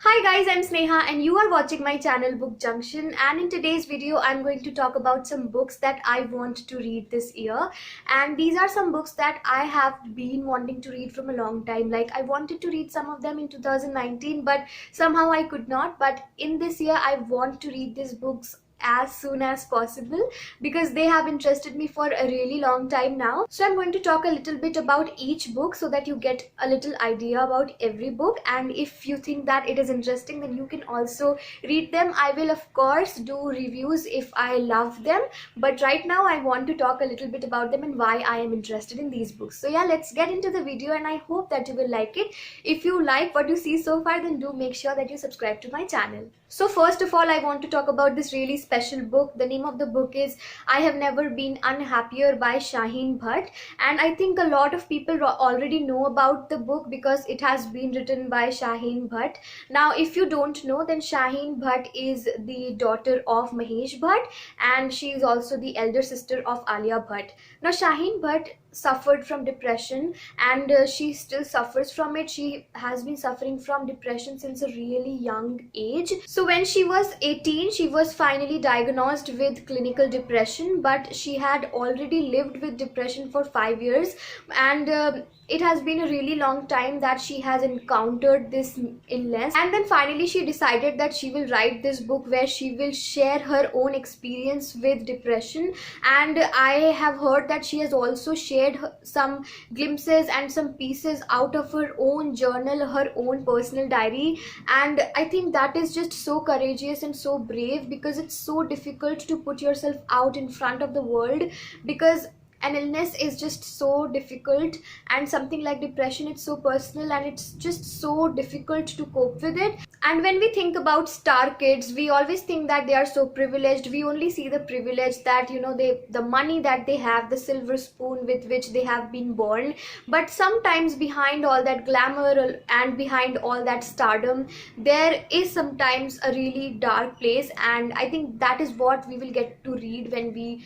Hi guys, I'm Sneha and you are watching my channel Book Junction, and in today's video I'm going to talk about some books that I want to read this year. And these are some books that I have been wanting to read from a long time. Like, I wanted to read some of them in 2019 but somehow I could not, but in this year I want to read these books as soon as possible because they have interested me for a really long time now. So I'm going to talk a little bit about each book so that you get a little idea about every book, and if you think that it is interesting then you can also read them. I will of course do reviews if I love them, but right now I want to talk a little bit about them and why I am interested in these books. So yeah, let's get into the video and I hope that you will like it. If you like what you see so far, then do make sure that you subscribe to my channel. So first of all, I want to talk about this really special book. The name of the book is I Have Never Been Unhappier by Shaheen Bhatt, and I think a lot of people already know about the book because it has been written by Shaheen Bhatt. Now if you don't know, then Shaheen Bhatt is the daughter of Mahesh Bhatt and she is also the elder sister of Alia Bhatt. Now Shaheen Bhatt suffered from depression and she still suffers from it. She has been suffering from depression since a really young age. So when she was 18, she was finally diagnosed with clinical depression, but she had already lived with depression for 5 years, and it has been a really long time that she has encountered this illness. And then finally she decided that she will write this book where she will share her own experience with depression. And I have heard that she has also shared some glimpses and some pieces out of her own journal, her own personal diary. And I think that is just so courageous and so brave, because it's so difficult to put yourself out in front of the world, because an illness is just so difficult, and something like depression, it's so personal and it's just so difficult to cope with it. And when we think about star kids, we always think that they are so privileged. We only see the privilege that, you know, the money that they have, the silver spoon with which they have been born. But sometimes behind all that glamour and behind all that stardom, there is sometimes a really dark place, and I think that is what we will get to read when we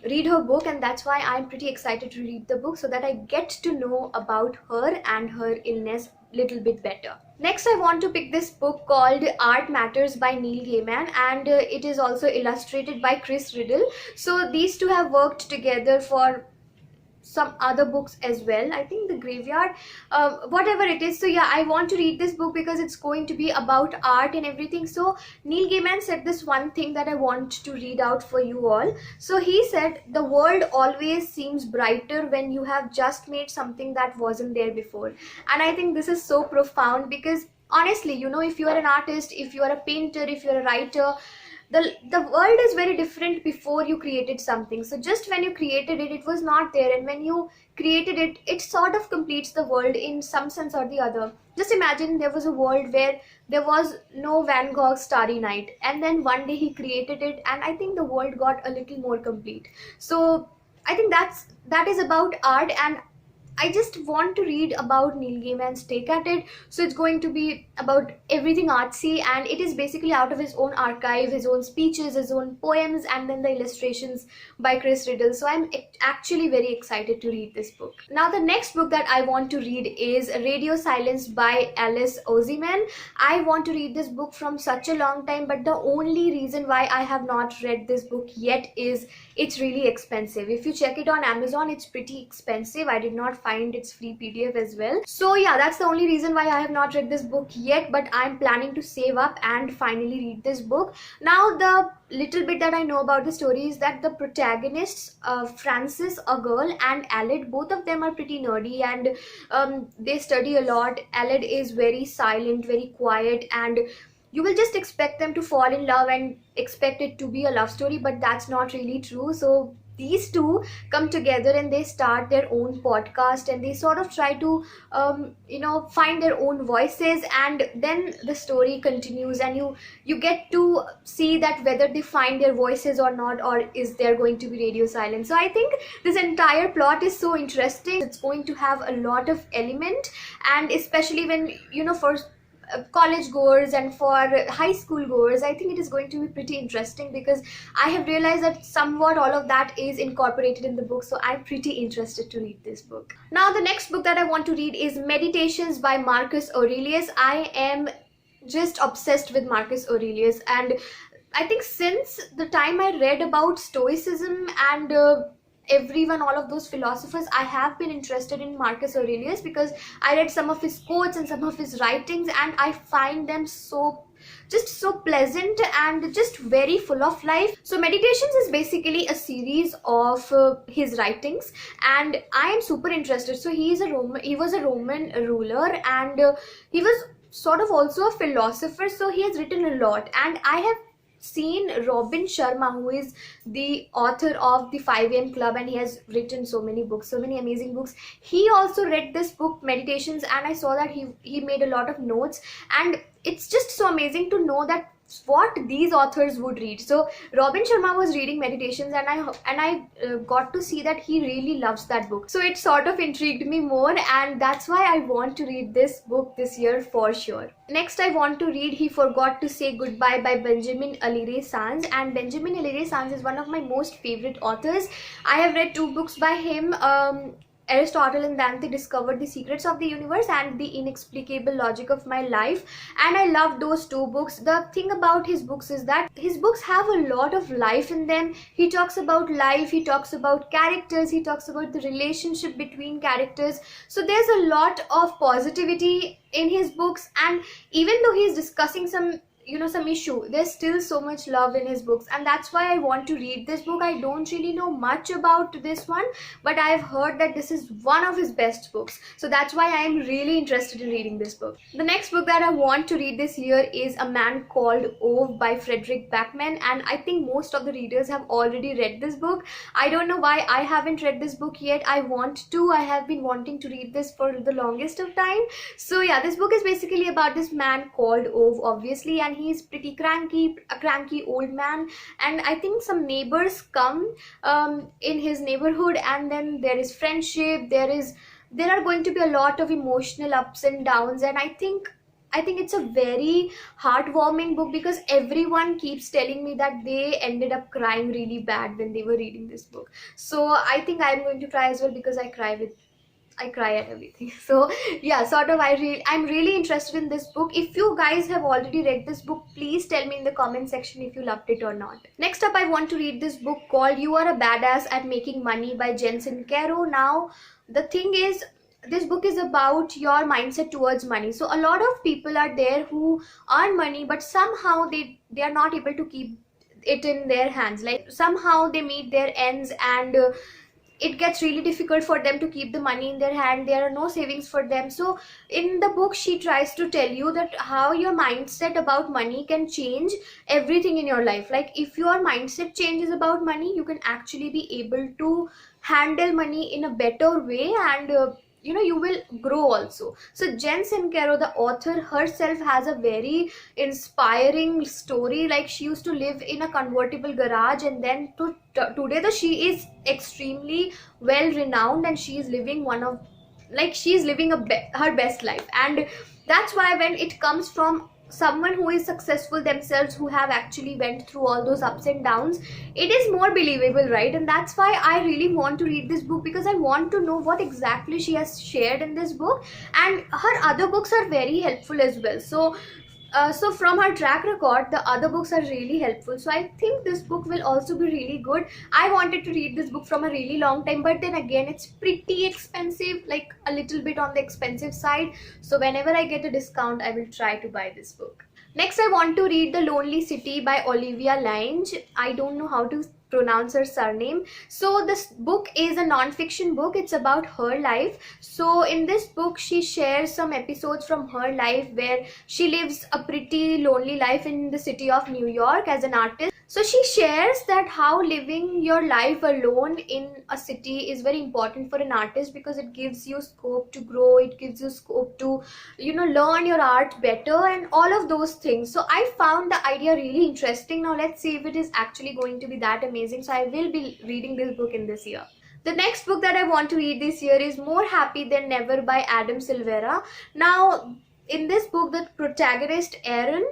read her book. And that's why I'm pretty excited to read the book, so that I get to know about her and her illness little bit better. Next, I want to pick this book called Art Matters by Neil Gaiman, and it is also illustrated by Chris Riddle. So these two have worked together for some other books as well, I think The Graveyard, whatever it is. So yeah, I want to read this book because it's going to be about art and everything. So Neil Gaiman said this one thing that I want to read out for you all. So he said, the world always seems brighter when you have just made something that wasn't there before. And I think this is so profound, because honestly, you know, if you are an artist, if you are a painter, if you're a writer, the world is very different before you created something. So just when you created it, it was not there, and when you created it, it sort of completes the world in some sense or the other. Just imagine there was a world where there was no Van Gogh's Starry Night, and then one day he created it, and I think the world got a little more complete. So I think that is about art, and I just want to read about Neil Gaiman's take at it. So it's going to be about everything artsy, and it is basically out of his own archive, his own speeches, his own poems, and then the illustrations by Chris Riddle. So I'm actually very excited to read this book. Now the next book that I want to read is Radio Silence by Alice Oseman. I want to read this book from such a long time, but the only reason why I have not read this book yet is it's really expensive. If you check it on Amazon, it's pretty expensive. I did not find its free PDF as well. So yeah, that's the only reason why I have not read this book yet, but I'm planning to save up and finally read this book. Now the little bit that I know about the story is that the protagonists, Frances, a girl, and Aled, both of them are pretty nerdy, and they study a lot. Aled is very silent, very quiet, and you will just expect them to fall in love and expect it to be a love story, but that's not really true. So these two come together and they start their own podcast, and they sort of try to find their own voices, and then the story continues, and you get to see that whether they find their voices or not, or is there going to be radio silence. So I think this entire plot is so interesting. It's going to have a lot of element, and especially when, you know, for college goers and for high school goers, I think it is going to be pretty interesting, because I have realized that somewhat all of that is incorporated in the book. So I'm pretty interested to read this book. Now the next book that I want to read is Meditations by Marcus Aurelius. I am just obsessed with Marcus Aurelius. And I think since the time I read about Stoicism and everyone, all of those philosophers, I have been interested in Marcus Aurelius because I read some of his quotes and some of his writings, and I find them so pleasant and just very full of life. So Meditations is basically a series of his writings, and I am super interested. So he was a Roman ruler, and he was sort of also a philosopher, so he has written a lot. And I have seen Robin Sharma, who is the author of the 5 a.m. Club, and he has written so many books, so many amazing books. He also read this book Meditations, and I saw that he made a lot of notes, and it's just so amazing to know that what these authors would read. So Robin Sharma was reading Meditations, and I got to see that he really loves that book. So it sort of intrigued me more, and that's why I want to read this book this year for sure. Next, I want to read He Forgot to Say Goodbye by Benjamin Alire Sanz. And Benjamin Alire Sanz is one of my most favorite authors. I have read 2 books by him. Aristotle and Dante Discovered the Secrets of the Universe and The Inexplicable Logic of My Life, and I love those 2 books. The thing about his books is that his books have a lot of life in them. He talks about life, he talks about characters, he talks about the relationship between characters. So there's a lot of positivity in his books, and even though he's discussing some issue, there's still so much love in his books, and that's why I want to read this book. I don't really know much about this one, but I've heard that this is one of his best books, so that's why I am really interested in reading this book. The next book that I want to read this year is A Man Called Ove by Frederick Backman, and I think most of the readers have already read this book. I don't know why I haven't read this book yet. I have been wanting to read this for the longest of time. So yeah, this book is basically about this man called Ove, obviously, and he's pretty cranky, a cranky old man. And I think some neighbors come in his neighborhood, and then there is friendship, there are going to be a lot of emotional ups and downs. And I think it's a very heartwarming book because everyone keeps telling me that they ended up crying really bad when they were reading this book. So I think I'm going to try as well, because I cry at everything. So yeah, sort of I'm really interested in this book. If you guys have already read this book, please tell me in the comment section if you loved it or not. Next up, I want to read this book called You Are a Badass at Making Money by Jen Sincero. Now the thing is, this book is about your mindset towards money. So a lot of people are there who earn money, but somehow they are not able to keep it in their hands. Like somehow they meet their ends, and it gets really difficult for them to keep the money in their hand. There are no savings for them. So in the book, she tries to tell you that how your mindset about money can change everything in your life. Like if your mindset changes about money, you can actually be able to handle money in a better way, and you will grow also. So Jen Sincero, the author herself, has a very inspiring story. Like she used to live in a convertible garage, and then today she is extremely well renowned, and she is living her best life. And that's why when it comes from someone who is successful themselves, who have actually went through all those ups and downs, it is more believable, right? And that's why I really want to read this book, because I want to know what exactly she has shared in this book. And her other books are very helpful as well. So from her track record, the other books are really helpful. So I think this book will also be really good. I wanted to read this book from a really long time, but then again, it's pretty expensive, like a little bit on the expensive side. So whenever I get a discount, I will try to buy this book. Next, I want to read The Lonely City by Olivia Lange. I don't know how to pronounce her surname. So this book is a non-fiction book. It's about her life. So in this book, she shares some episodes from her life where she lives a pretty lonely life in the city of New York as an artist. So she shares that how living your life alone in a city is very important for an artist, because it gives you scope to grow, it gives you scope to learn your art better and all of those things. So I found the idea really interesting. Now let's see if it is actually going to be that amazing. So I will be reading this book in this year. The next book that I want to read this year is More Happy Than Never by Adam Silvera. Now in this book, the protagonist Aaron,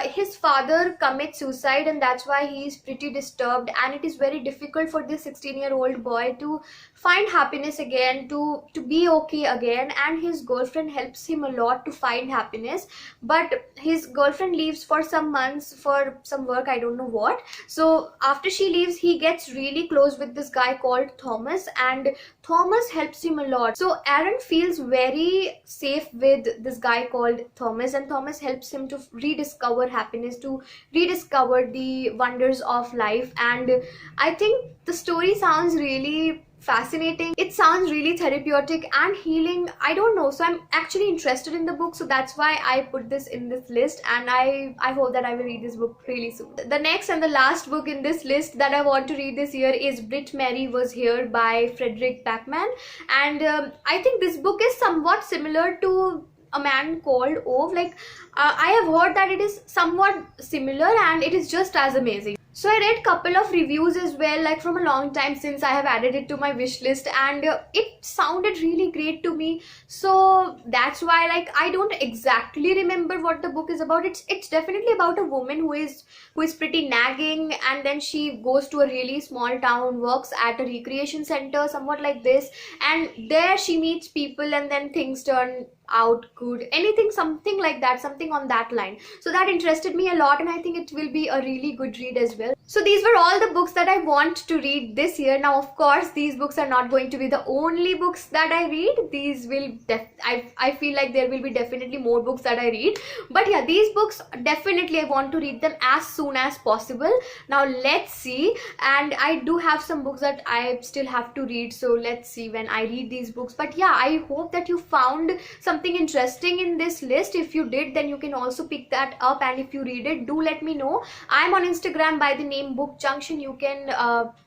his father commits suicide, and that's why he is pretty disturbed, and it is very difficult for this 16-year-old boy to find happiness again, to be okay again. And his girlfriend helps him a lot to find happiness, but his girlfriend leaves for some months for some work, I don't know what. So after she leaves, he gets really close with this guy called Thomas, and Thomas helps him a lot. So Aaron feels very safe with this guy called Thomas, and Thomas helps him to rediscover happiness, to rediscover the wonders of life. And I think the story sounds really fascinating. It sounds really therapeutic and healing. I don't know, so I'm actually interested in the book, so that's why I put this in this list, and I hope that I will read this book really soon. The next and the last book in this list that I want to read this year is Britt Mary Was Here by Frederick Backman. And I think this book is somewhat similar to A Man Called Ove. Like I have heard that it is somewhat similar and it is just as amazing. So I read couple of reviews as well, like from a long time since I have added it to my wish list, and it sounded really great to me. So that's why, like, I don't exactly remember what the book is about. It's definitely about a woman who is pretty nagging, and then she goes to a really small town, works at a recreation center, somewhat like this, and there she meets people, and then things turn out good, anything, something like that, something on that line. So that interested me a lot, and I think it will be a really good read as well. So these were all the books that I want to read this year. Now of course these books are not going to be the only books that I read. These will I feel like there will be definitely more books that I read, but yeah, these books definitely I want to read them as soon as possible. Now let's see, and I do have some books that I still have to read, so let's see when I read these books. But yeah, I hope that you found something interesting in this list. If you did, then you can also pick that up, and if you read it, do let me know. I'm on Instagram by the name Book Junction. You can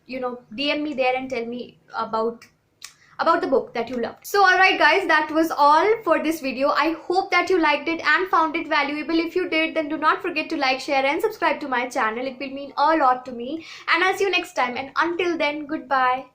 DM me there and tell me about the book that you loved. So alright guys, that was all for this video. I hope that you liked it and found it valuable. If you did, then do not forget to like, share and subscribe to my channel. It will mean a lot to me, and I'll see you next time, and until then, goodbye.